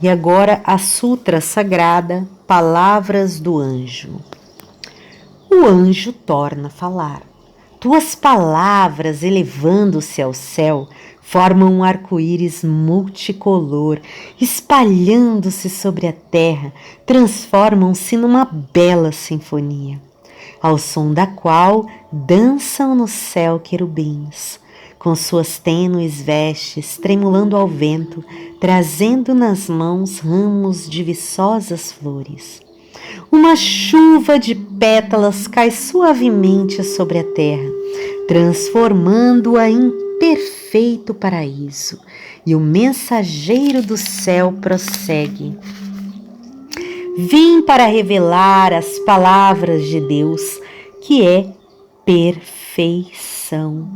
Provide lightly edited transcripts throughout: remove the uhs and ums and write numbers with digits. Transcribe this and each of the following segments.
E agora a sutra sagrada, Palavras do Anjo. O anjo torna a falar. Tuas palavras, elevando-se ao céu, formam um arco-íris multicolor, espalhando-se sobre a terra, transformam-se numa bela sinfonia, ao som da qual dançam no céu querubins, com suas tênues vestes tremulando ao vento, trazendo nas mãos ramos de viçosas flores. Uma chuva de pétalas cai suavemente sobre a terra, transformando-a em perfeito paraíso, e o mensageiro do céu prossegue. Vim para revelar as palavras de Deus, que é perfeição.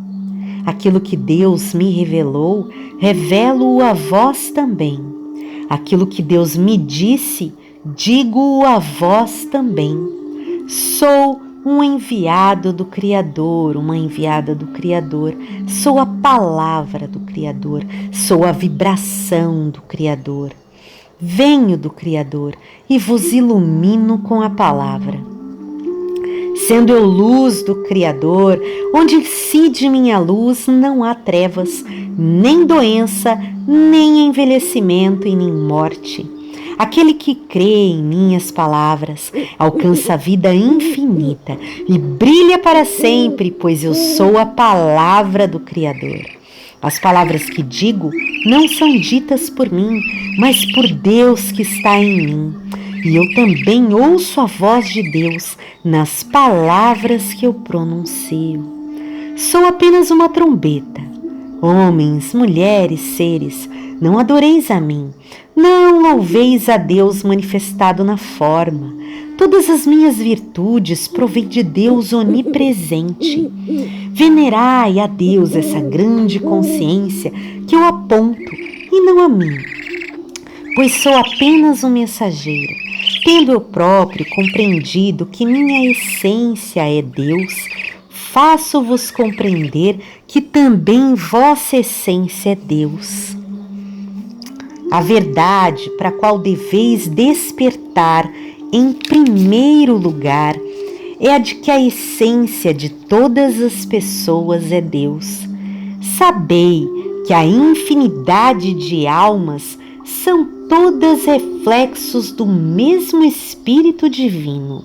Aquilo que Deus me revelou, revelo-o a vós também. Aquilo que Deus me disse, digo-o a vós também. Sou um enviado do Criador, uma enviada do Criador. Sou a palavra do Criador, sou a vibração do Criador. Venho do Criador e vos ilumino com a palavra. Sendo eu luz do Criador, onde incide minha luz, não há trevas, nem doença, nem envelhecimento e nem morte. Aquele que crê em minhas palavras alcança a vida infinita e brilha para sempre, pois eu sou a palavra do Criador. As palavras que digo não são ditas por mim, mas por Deus que está em mim. E eu também ouço a voz de Deus nas palavras que eu pronuncio. Sou apenas uma trombeta. Homens, mulheres, seres, não adoreis a mim, não louveis a Deus manifestado na forma. Todas as minhas virtudes provêm de Deus onipresente. Venerai a Deus essa grande consciência que eu aponto e não a mim, pois sou apenas um mensageiro. Tendo eu próprio compreendido que minha essência é Deus, faço-vos compreender que também vossa essência é Deus. A verdade para a qual deveis despertar em primeiro lugar é a de que a essência de todas as pessoas é Deus. Sabei que a infinidade de almas são todas reflexos do mesmo Espírito Divino,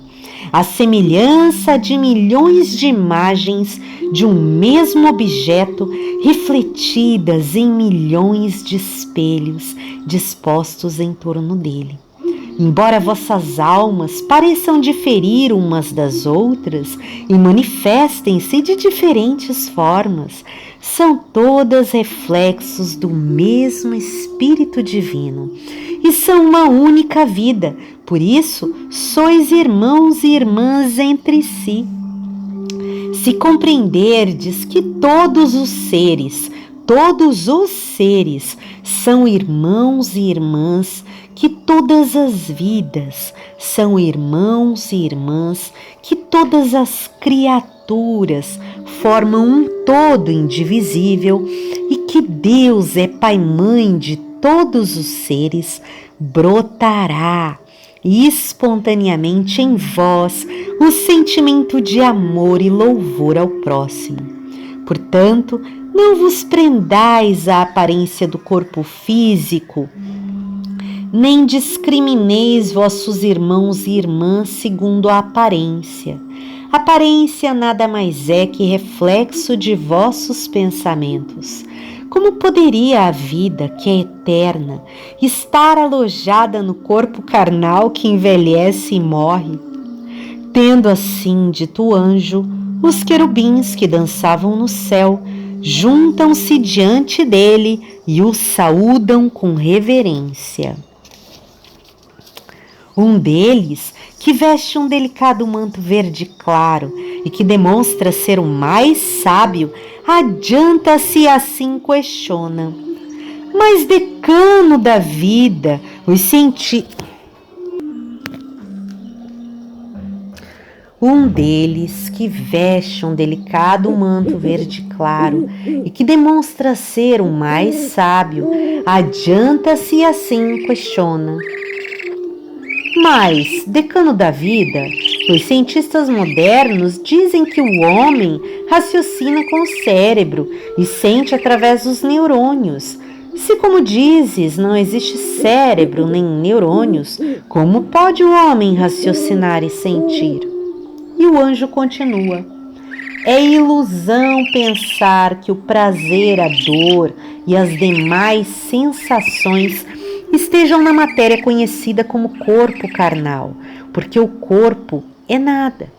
a semelhança de milhões de imagens de um mesmo objeto refletidas em milhões de espelhos dispostos em torno dele. Embora vossas almas pareçam diferir umas das outras e manifestem-se de diferentes formas, são todas reflexos do mesmo Espírito Divino e são uma única vida. Por isso, sois irmãos e irmãs entre si. Se compreenderdes que todos os seres são irmãos e irmãs, que todas as vidas são irmãos e irmãs, que todas as criaturas formam um todo indivisível e que Deus é Pai e Mãe de todos os seres, brotará espontaneamente em vós o sentimento de amor e louvor ao próximo. Portanto, não vos prendais à aparência do corpo físico, nem discrimineis vossos irmãos e irmãs segundo a aparência. Aparência nada mais é que reflexo de vossos pensamentos. Como poderia a vida, que é eterna, estar alojada no corpo carnal que envelhece e morre? Tendo assim dito o anjo, os querubins que dançavam no céu juntam-se diante dele e o saúdam com reverência. Um deles, que veste um delicado manto verde claro e que demonstra ser o mais sábio, adianta-se e assim questiona: mas, decano da vida, Um deles, que veste um delicado manto verde claro e que demonstra ser o mais sábio, adianta-se e assim questiona: mas, decano da vida, os cientistas modernos dizem que o homem raciocina com o cérebro e sente através dos neurônios. Se, como dizes, não existe cérebro nem neurônios, como pode o homem raciocinar e sentir? E o anjo continua: é ilusão pensar que o prazer, a dor e as demais sensações estejam na matéria conhecida como corpo carnal, porque o corpo é nada,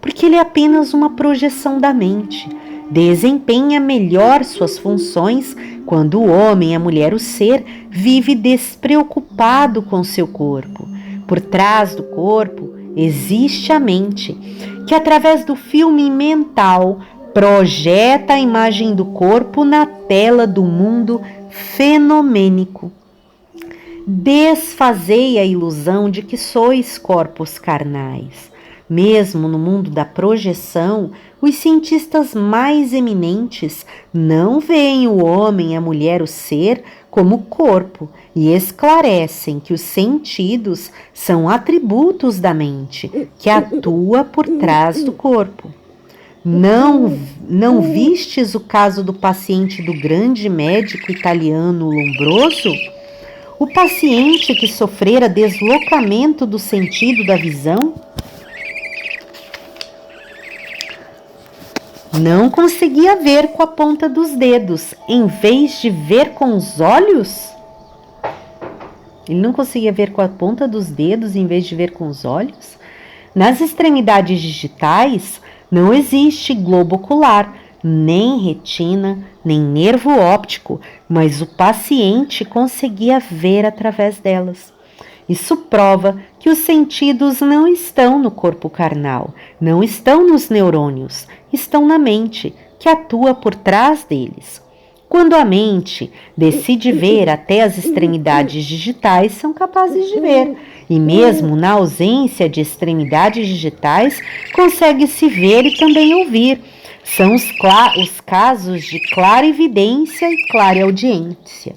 porque ele é apenas uma projeção da mente. Desempenha melhor suas funções quando o homem, a mulher, o ser, vive despreocupado com seu corpo. Por trás do corpo existe a mente, que através do filme mental projeta a imagem do corpo na tela do mundo fenomênico. Desfazei a ilusão de que sois corpos carnais. Mesmo no mundo da projeção, os cientistas mais eminentes não veem o homem, a mulher, o ser como corpo e esclarecem que os sentidos são atributos da mente, que atua por trás do corpo. Não vistes o caso do paciente do grande médico italiano Lombroso? O paciente que sofrera deslocamento do sentido da visão não conseguia ver com a ponta dos dedos, em vez de ver com os olhos? Ele não conseguia ver com a ponta dos dedos em vez de ver com os olhos? Nas extremidades digitais não existe globo ocular, nem retina, nem nervo óptico, mas o paciente conseguia ver através delas. Isso prova que os sentidos não estão no corpo carnal, não estão nos neurônios, estão na mente, que atua por trás deles. Quando a mente decide ver, até as extremidades digitais são capazes de ver, e mesmo na ausência de extremidades digitais, consegue-se ver e também ouvir. São os casos de clarividência e clareaudiência.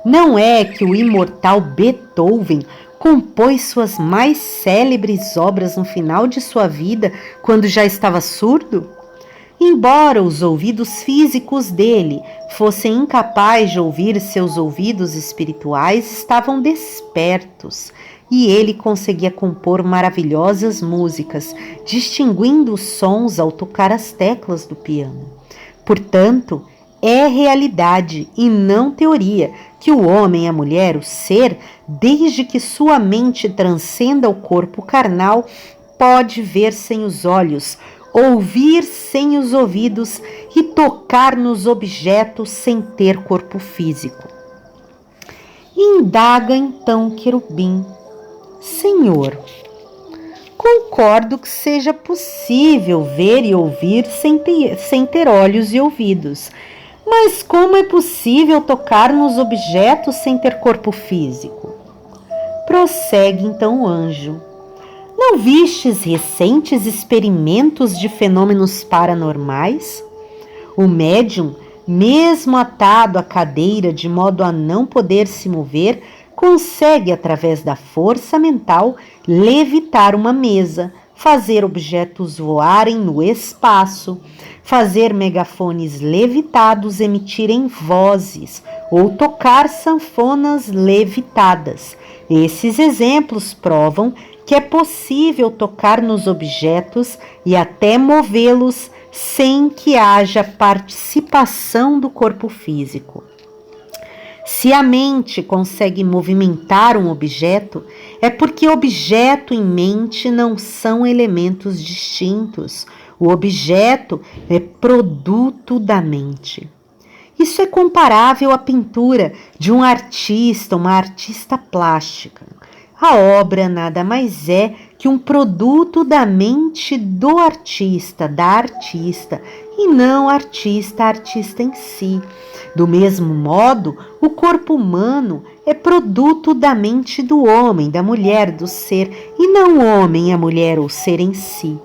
Não é que o imortal Beethoven compôs suas mais célebres obras no final de sua vida, quando já estava surdo? Embora os ouvidos físicos dele fossem incapazes de ouvir, seus ouvidos espirituais estavam despertos, e ele conseguia compor maravilhosas músicas, distinguindo os sons ao tocar as teclas do piano. Portanto, é realidade e não teoria que o homem, a mulher, o ser, desde que sua mente transcenda o corpo carnal, pode ver sem os olhos, ouvir sem os ouvidos e tocar nos objetos sem ter corpo físico. Indaga então querubim: Senhor, concordo que seja possível ver e ouvir sem ter olhos e ouvidos, mas como é possível tocar nos objetos sem ter corpo físico? Prossegue então o anjo: não vistes recentes experimentos de fenômenos paranormais? O médium, mesmo atado à cadeira de modo a não poder se mover, consegue, através da força mental, levitar uma mesa, fazer objetos voarem no espaço, fazer megafones levitados emitirem vozes ou tocar sanfonas levitadas. Esses exemplos provam que é possível tocar nos objetos e até movê-los sem que haja participação do corpo físico. Se a mente consegue movimentar um objeto, é porque objeto e mente não são elementos distintos. O objeto é produto da mente. Isso é comparável à pintura de um artista, uma artista plástica. A obra nada mais é que um produto da mente do artista, da artista, e não artista em si. Do mesmo modo, o corpo humano é produto da mente do homem, da mulher, do ser, e não o homem, a mulher ou o ser em si.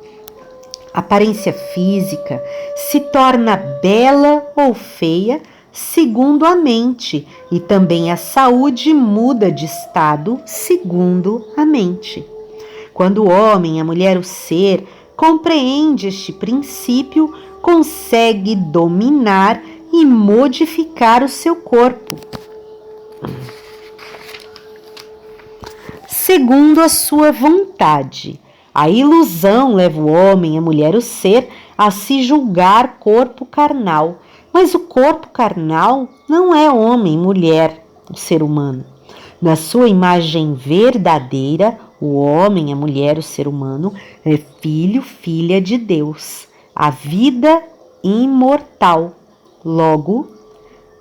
A aparência física se torna bela ou feia segundo a mente, e também a saúde muda de estado segundo a mente. Quando o homem, a mulher, o ser, compreende este princípio, consegue dominar e modificar o seu corpo segundo a sua vontade. A ilusão leva o homem, a mulher, o ser, a se julgar corpo carnal. Mas o corpo carnal não é homem, mulher, o ser humano. Na sua imagem verdadeira, o homem, a mulher, o ser humano, é filho, filha de Deus, a vida imortal. Logo,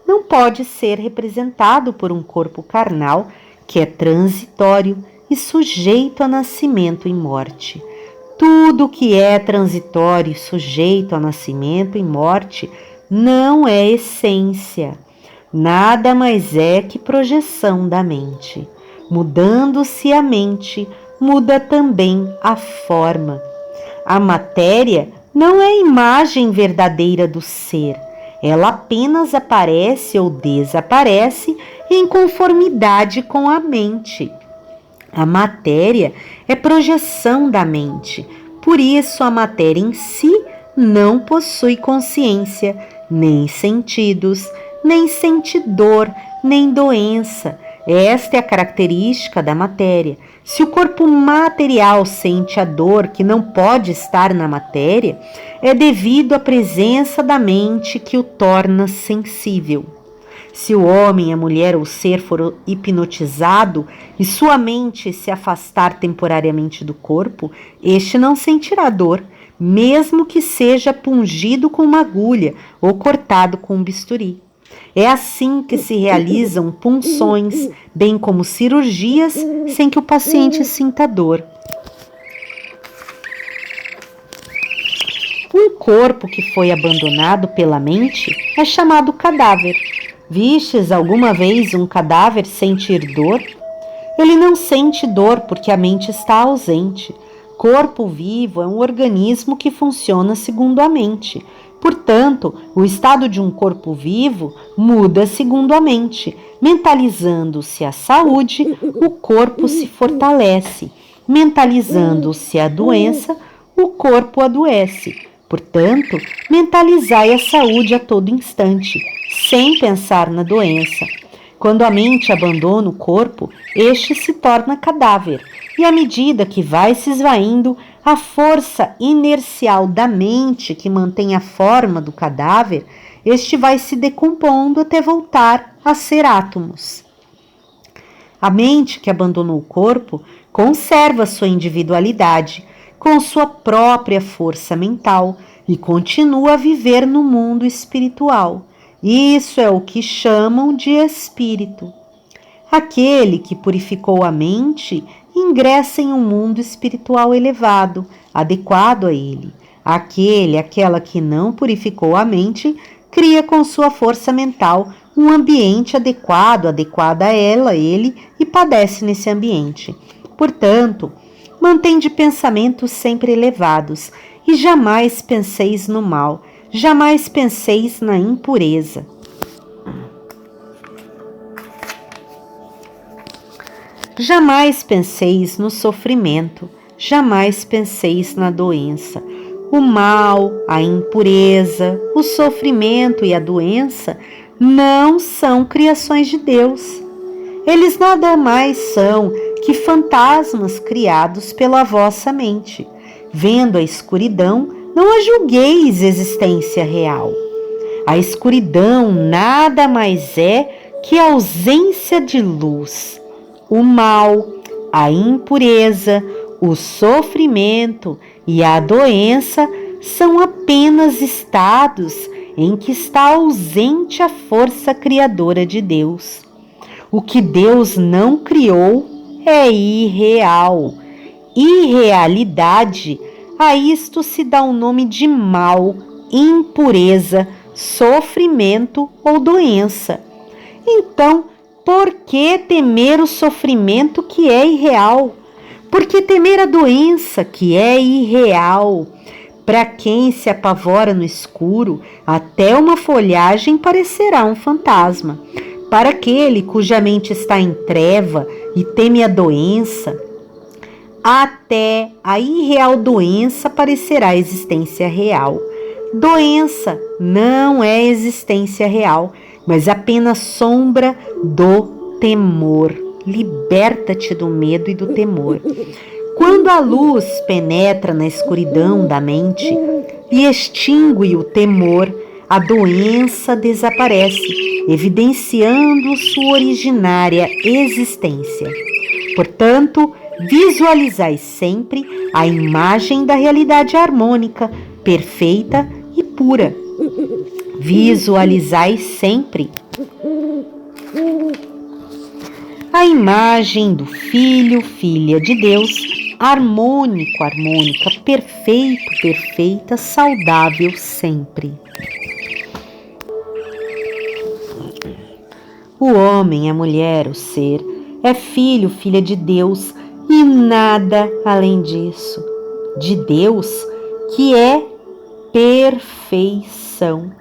não pode ser representado por um corpo carnal que é transitório e sujeito a nascimento e morte. Tudo que é transitório e sujeito a nascimento e morte não é essência. Nada mais é que projeção da mente. Mudando-se a mente, muda também a forma. A matéria não é a imagem verdadeira do ser. Ela apenas aparece ou desaparece em conformidade com a mente. A matéria é projeção da mente. Por isso, a matéria em si não possui consciência, nem sentidos, nem sente dor, nem doença. Esta é a característica da matéria. Se o corpo material sente a dor que não pode estar na matéria, é devido à presença da mente que o torna sensível. Se o homem, a mulher ou o ser for hipnotizado e sua mente se afastar temporariamente do corpo, este não sentirá dor, mesmo que seja pungido com uma agulha ou cortado com um bisturi. É assim que se realizam punções, bem como cirurgias, sem que o paciente sinta dor. Um corpo que foi abandonado pela mente é chamado cadáver. Vistes alguma vez um cadáver sentir dor? Ele não sente dor porque a mente está ausente. Corpo vivo é um organismo que funciona segundo a mente. Portanto, o estado de um corpo vivo muda segundo a mente. Mentalizando-se a saúde, o corpo se fortalece. Mentalizando-se a doença, o corpo adoece. Portanto, mentalizai a saúde a todo instante, sem pensar na doença. Quando a mente abandona o corpo, este se torna cadáver, e à medida que vai se esvaindo, a força inercial da mente que mantém a forma do cadáver, este vai se decompondo até voltar a ser átomos. A mente que abandonou o corpo conserva sua individualidade, com sua própria força mental e continua a viver no mundo espiritual. Isso é o que chamam de espírito. Aquele que purificou a mente ingressa em um mundo espiritual elevado, adequado a ele. Aquela que não purificou a mente, cria com sua força mental um ambiente adequado a ela, ele, e padece nesse ambiente. Portanto, mantende pensamentos sempre elevados e jamais penseis no mal, jamais penseis na impureza. Jamais penseis no sofrimento, jamais penseis na doença. O mal, a impureza, o sofrimento e a doença não são criações de Deus. Eles nada mais são que fantasmas criados pela vossa mente. Vendo a escuridão, não a julgueis existência real. A escuridão nada mais é que a ausência de luz. O mal, a impureza, o sofrimento e a doença são apenas estados em que está ausente a força criadora de Deus. O que Deus não criou é irreal. Irrealidade, a isto se dá o nome de mal, impureza, sofrimento ou doença. Então, por que temer o sofrimento que é irreal? Por que temer a doença que é irreal? Para quem se apavora no escuro, até uma folhagem parecerá um fantasma. Para aquele cuja mente está em treva e teme a doença, até a irreal doença parecerá existência real. Doença não é existência real, mas apenas sombra do temor. Liberta-te do medo e do temor. Quando a luz penetra na escuridão da mente e extingue o temor, a doença desaparece, evidenciando sua originária existência. Portanto, visualizai sempre a imagem da realidade harmônica, perfeita e pura. Visualizai sempre a imagem do Filho, Filha de Deus, harmônico, harmônica, perfeito, perfeita, saudável sempre. O homem, a mulher, o ser, é filho, filha de Deus e nada além disso. De Deus, que é perfeição,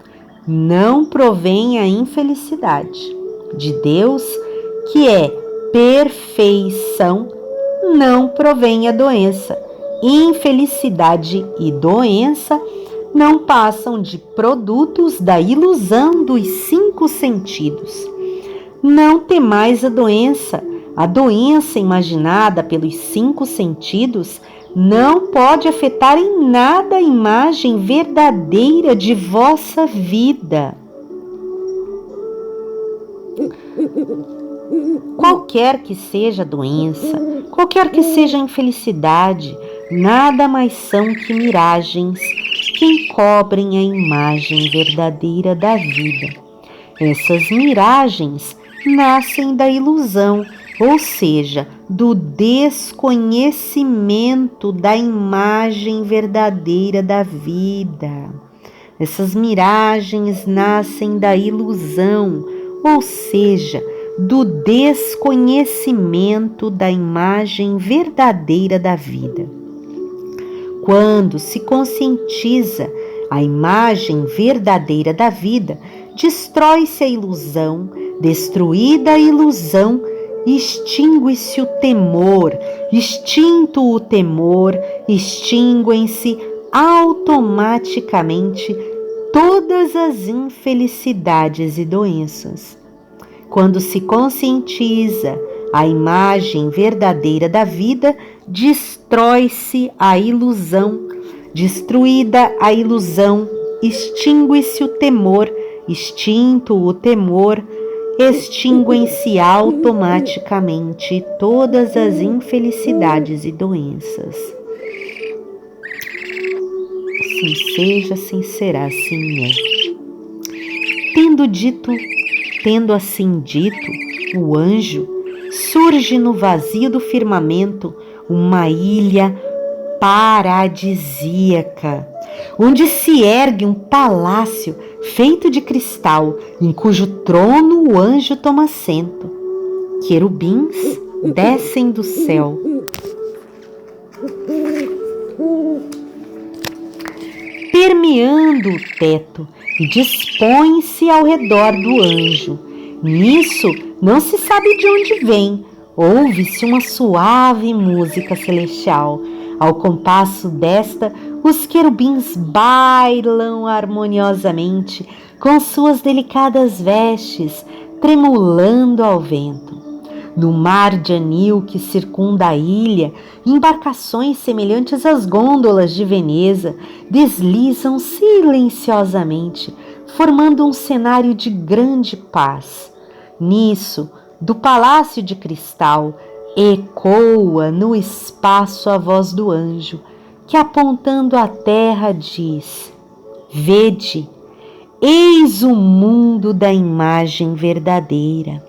não provém a infelicidade. De Deus, que é perfeição, não provém a doença. Infelicidade e doença não passam de produtos da ilusão dos 5 sentidos. Não temais a doença. A doença imaginada pelos 5 sentidos não pode afetar em nada a imagem verdadeira de vossa vida. Qualquer que seja a doença, qualquer que seja a infelicidade, nada mais são que miragens que encobrem a imagem verdadeira da vida. Essas miragens nascem da ilusão, ou seja, do desconhecimento da imagem verdadeira da vida. Essas miragens nascem da ilusão, ou seja, do desconhecimento da imagem verdadeira da vida. Quando se conscientiza a imagem verdadeira da vida, destrói-se a ilusão. Destruída a ilusão, extingue-se o temor. Extinto o temor, extinguem-se automaticamente todas as infelicidades e doenças. Quando se conscientiza a imagem verdadeira da vida, destrói-se a ilusão. Destruída a ilusão, extingue-se o temor. Extinto o temor, extinguem-se automaticamente todas as infelicidades e doenças. Assim seja, assim será, assim é. Tendo assim dito, o anjo surge no vazio do firmamento uma ilha paradisíaca, onde se ergue um palácio feito de cristal, em cujo trono o anjo toma assento. Querubins descem do céu. Permeando o teto e dispõem-se ao redor do anjo. Nisso não se sabe de onde vem. Ouve-se uma suave música celestial. Ao compasso desta, os querubins bailam harmoniosamente com suas delicadas vestes, tremulando ao vento. No mar de anil que circunda a ilha, embarcações semelhantes às gôndolas de Veneza deslizam silenciosamente, formando um cenário de grande paz. Nisso, do palácio de cristal, ecoa no espaço a voz do anjo, que apontando à terra diz: Vede, eis o mundo da imagem verdadeira.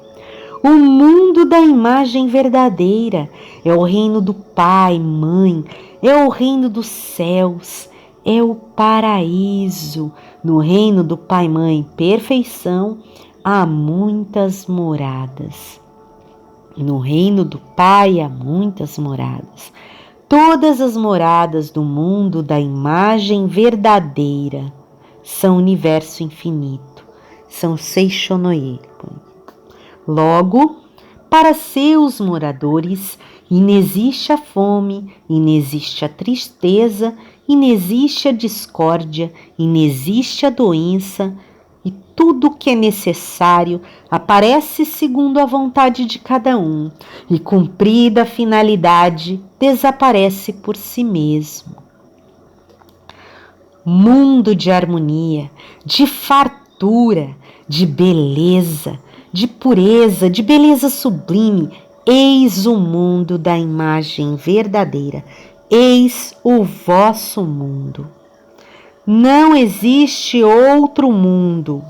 O mundo da imagem verdadeira é o reino do Pai, Mãe, é o reino dos céus, é o paraíso. No reino do Pai, Mãe, perfeição, há muitas moradas. No reino do Pai há muitas moradas. Todas as moradas do mundo da imagem verdadeira são universo infinito, são Seishonoye. Logo, para seus moradores, inexiste a fome, inexiste a tristeza, inexiste a discórdia, inexiste a doença, e tudo o que é necessário aparece segundo a vontade de cada um, e cumprida a finalidade, desaparece por si mesmo. Mundo de harmonia, de fartura, de beleza, de pureza, de beleza sublime, eis o mundo da imagem verdadeira, eis o vosso mundo. Não existe outro mundo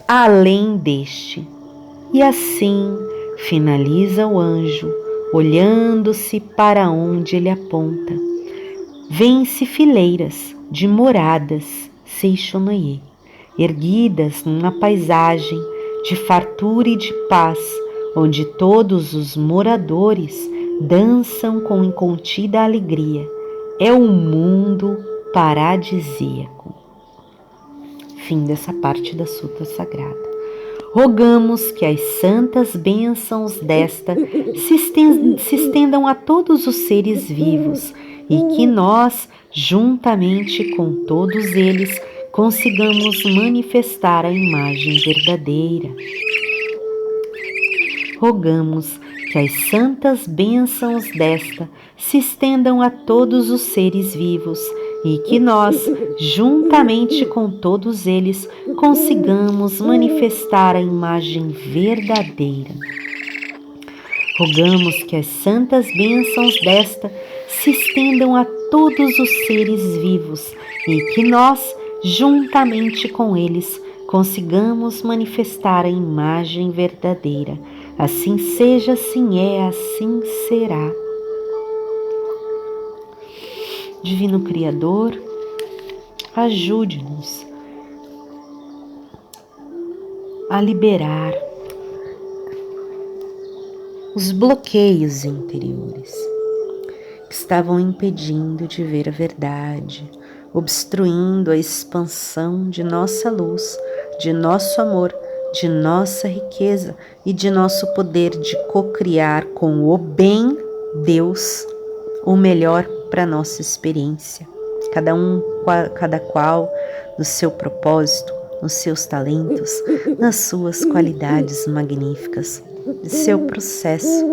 além deste. E assim finaliza o anjo, olhando-se para onde ele aponta. Vêm-se fileiras de moradas Seishonoye, erguidas numa paisagem de fartura e de paz, onde todos os moradores dançam com incontida alegria. É um mundo paradisíaco. Fim dessa parte da Sutra Sagrada. Rogamos que as santas bênçãos desta se estendam a todos os seres vivos e que nós, juntamente com todos eles, consigamos manifestar a imagem verdadeira. Rogamos que as santas bênçãos desta se estendam a todos os seres vivos e que nós, juntamente com todos eles, consigamos manifestar a imagem verdadeira. Rogamos que as santas bênçãos desta se estendam a todos os seres vivos e que nós, juntamente com eles, consigamos manifestar a imagem verdadeira. Assim seja, assim é, assim será. Divino Criador, ajude-nos a liberar os bloqueios interiores que estavam impedindo de ver a verdade, obstruindo a expansão de nossa luz, de nosso amor, de nossa riqueza e de nosso poder de co-criar com o bem, Deus, o melhor para a nossa experiência. Cada qual no seu propósito, nos seus talentos, nas suas qualidades magníficas, no seu processo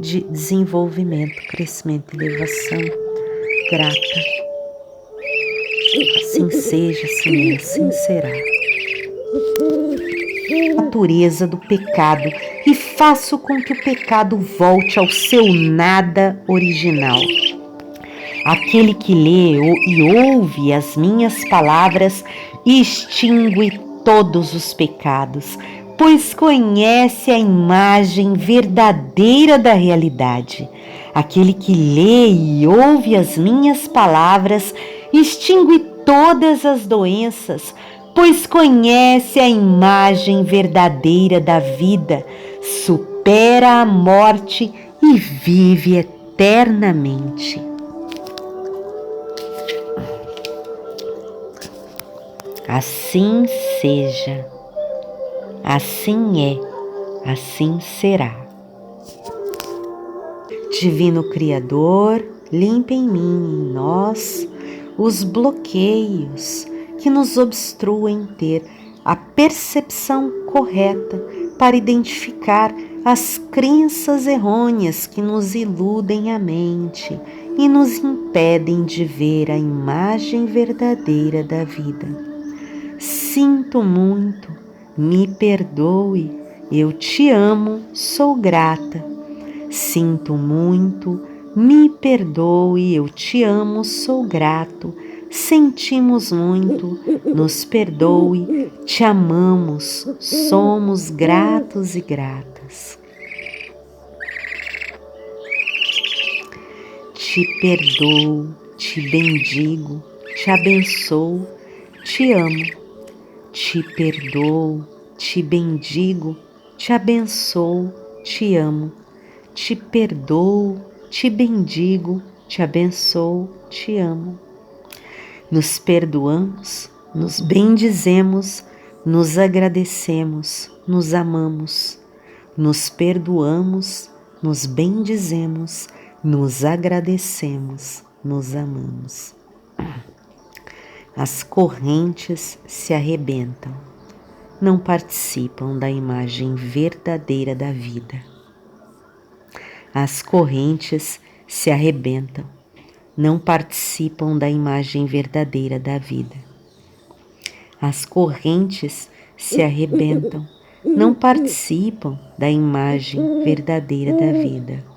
de desenvolvimento, crescimento e elevação. Grata. Assim seja, assim é, assim será. Natureza do pecado e faço com que o pecado volte ao seu nada original. Aquele que lê e ouve as minhas palavras extingue todos os pecados, pois conhece a imagem verdadeira da realidade. Aquele que lê e ouve as minhas palavras extingue todas as doenças, pois conhece a imagem verdadeira da vida, supera a morte e vive eternamente. Assim seja, assim é, assim será. Divino Criador, limpe em mim, em nós, os bloqueios que nos obstruem ter a percepção correta para identificar as crenças errôneas que nos iludem a mente e nos impedem de ver a imagem verdadeira da vida. Sinto muito, me perdoe, eu te amo, sou grata. Sinto muito, me perdoe, eu te amo, sou grato. Sentimos muito, nos perdoe, te amamos, somos gratos e gratas. te perdoo, te bendigo, te abençoo, te amo. Te perdoo, te bendigo, te abençoo, te amo. Te perdoo, te bendigo, te abençoo, te amo. Nos perdoamos, nos bendizemos, nos agradecemos, nos amamos. Nos perdoamos, nos bendizemos, nos agradecemos, nos amamos. As correntes se arrebentam, não participam da imagem verdadeira da vida. As correntes se arrebentam, não participam da imagem verdadeira da vida. As correntes se arrebentam, não participam da imagem verdadeira da vida.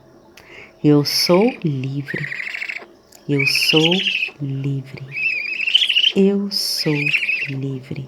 Eu sou livre, eu sou livre, eu sou livre.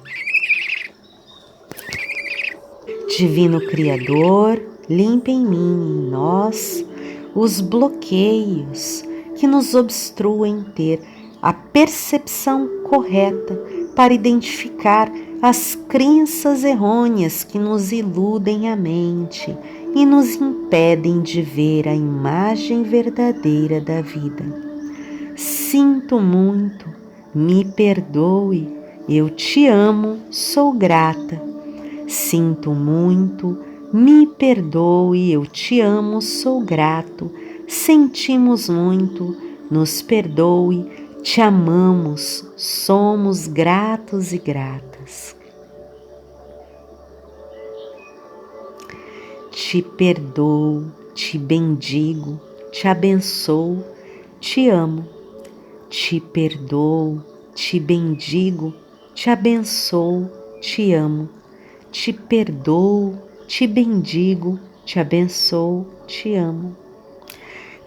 Divino Criador, limpa em mim, em nós, os bloqueios que nos obstruem ter a percepção correta para identificar as crenças errôneas que nos iludem a mente e nos impedem de ver a imagem verdadeira da vida. Sinto muito, me perdoe, eu te amo, sou grata. Sinto muito, me perdoe, eu te amo, sou grato. Sentimos muito, nos perdoe, te amamos, somos gratos e gratas. Te perdoo, te bendigo, te abençoo, te amo. Te perdoo, te bendigo, te abençoo, te amo. Te perdoo, te bendigo, te abençoo, te amo.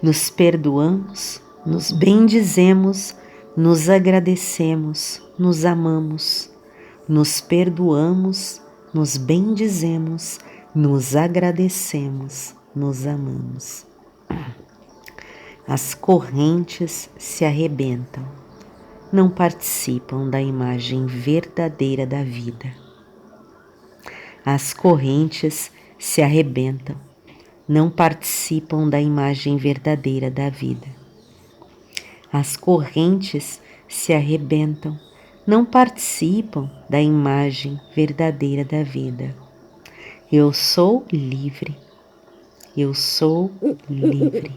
Nos perdoamos, nos bendizemos, nos agradecemos, nos amamos. Nos perdoamos, nos bendizemos, nos agradecemos, nos amamos. As correntes se arrebentam, não participam da imagem verdadeira da vida. As correntes se arrebentam, não participam da imagem verdadeira da vida. As correntes se arrebentam, não participam da imagem verdadeira da vida. Eu sou livre, eu sou livre,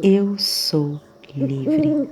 eu sou livre.